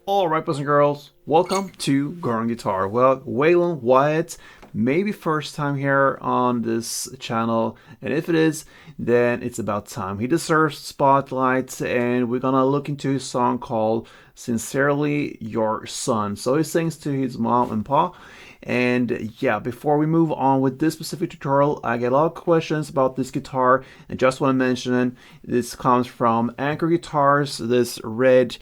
Alright, boys and girls, welcome to Growing Guitar. Well, Waylon Wyatt, maybe first time here on this channel, and if it is, then it's about time. He deserves spotlight, and we're gonna look into his song called Sincerely Your Son. So he sings to his mom and pa. And yeah, before we move on with this specific tutorial, I get a lot of questions about this guitar, and just want to mention this comes from Anchor Guitars, this red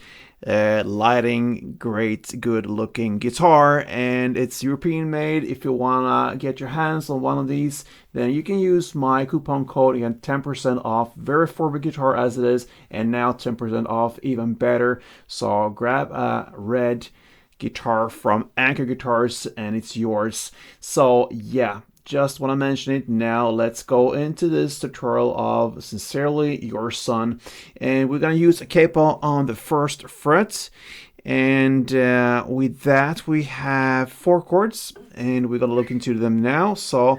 lighting, great, good looking guitar, and it's European made. If you wanna get your hands on one of these, then you can use my coupon code. You get 10% off. Very affordable guitar as it is, and now 10% off, even better. So grab a red guitar from Anchor Guitars and it's yours. So yeah, just want to mention it. Now let's go into this tutorial of Sincerely Your Son, and we're gonna use a capo on the first fret, and with that we have 4 chords and we're gonna look into them now. So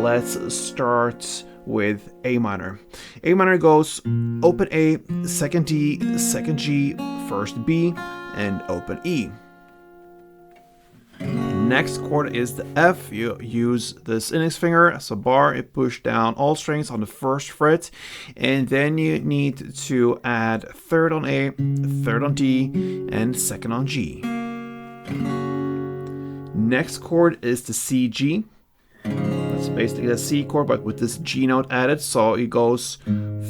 let's start with A minor. A minor goes open A, second D, second G, first B, and open E. Next chord is the F. You use this index finger as a bar. You push down all strings on the first fret, and then you need to add third on A, third on D, and second on G. Next chord is the C G. That's basically a C chord, but with this G note added. So it goes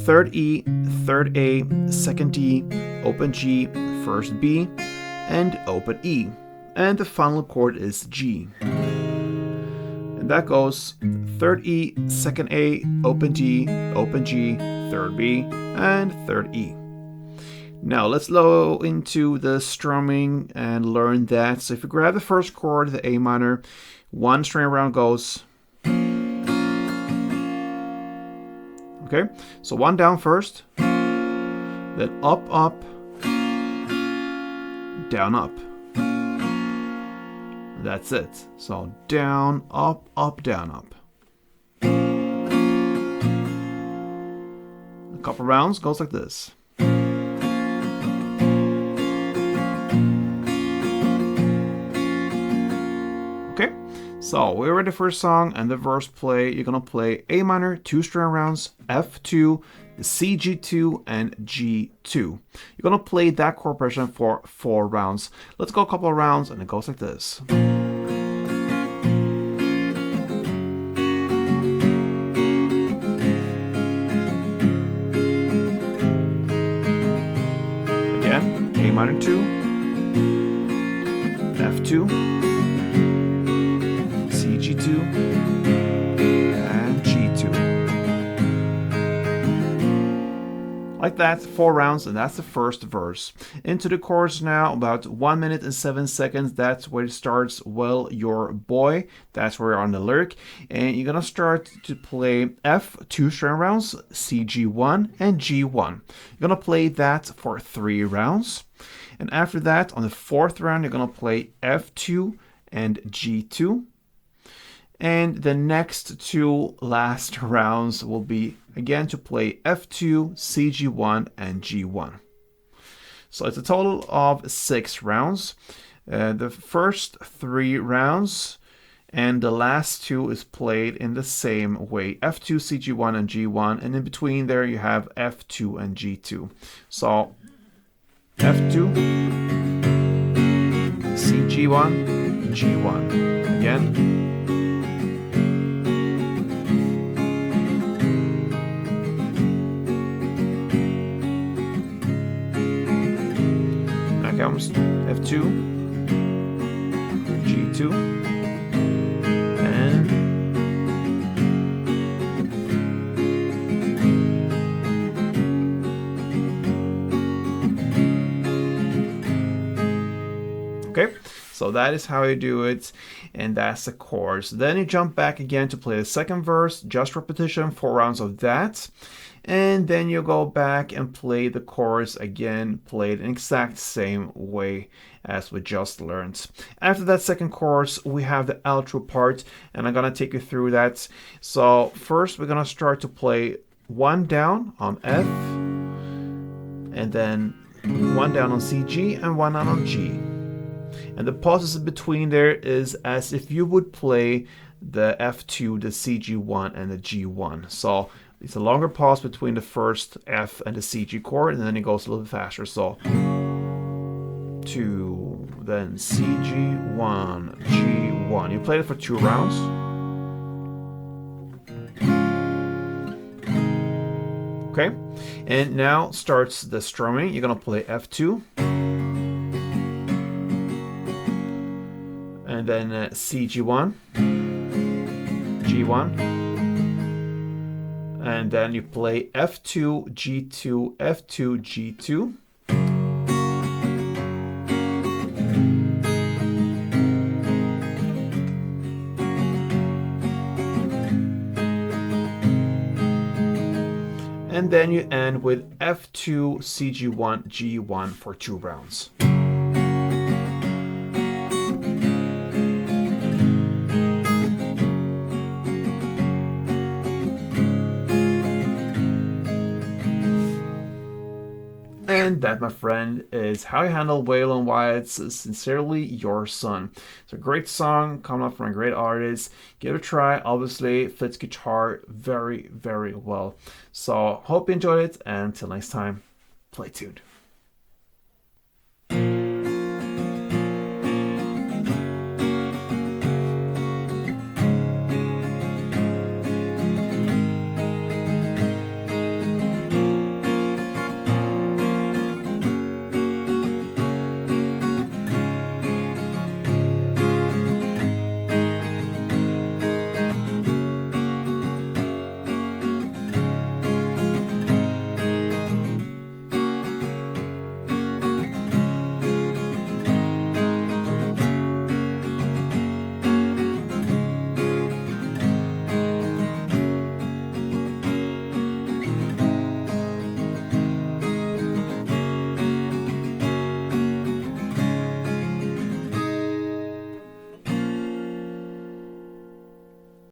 third E, third A, second D, open G, first B, and open E. And the final chord is G. And that goes third E, second A, open D, open G, third B, and third E. Now let's go into the strumming and learn that. So if you grab the first chord, the A minor, one string around goes. Okay, so one down first, then up, up, down, up. That's it. So down, up, up, down, up. A couple rounds goes like this. Okay, so we're ready for a song and the verse play. You're gonna play A minor, 2 string rounds, F2, C, G2, and G2. You're gonna play that chord progression for 4 rounds. Let's go a couple of rounds and it goes like this. Again, A minor 2, F2, C, G2, and G2. Like that, 4 rounds, and that's the first verse. Into the chorus now, about 1 minute and 7 seconds. That's where it starts. Well, your boy. That's where you're on the lyric. And you're gonna start to play F, 2 string rounds, C, G1, and G1. You're gonna play that for 3 rounds. And after that, on the 4th round, you're gonna play F2 and G2. And the next 2 last rounds will be again to play F2, CG1, and G1. So it's a total of 6 rounds. The first 3 rounds and the last 2 is played in the same way. F2, CG1, and G1. And in between there you have F2 and G2. So F2, CG1, G1. Again. Comes F2, G2, and okay, so that is how you do it, and that's the chorus. Then you jump back again to play the second verse, just repetition, 4 rounds of that. And then you go back and play the chorus again, played in the exact same way as we just learned. After that second chorus, we have the outro part, and I'm gonna take you through that. So first, we're gonna start to play 1 down on F, and then one down on C, G, and one down on G. And the pauses in between there is as if you would play the F2, the CG1, and the G1. So it's a longer pause between the first F and the CG chord, and then it goes a little bit faster. So 2, then CG1, G1. You play it for 2 rounds. Okay, and now starts the strumming. You're gonna play F2, and then CG1, G1, and then you play F2, G2, F2, G2. And then you end with F2, CG1, G1 for 2 rounds. And that, my friend, is how you handle Waylon Wyatt's Sincerely Your Son. It's a great song coming up from a great artist. Give it a try. Obviously, fits guitar very, very well. So, hope you enjoyed it. And until next time, play tuned.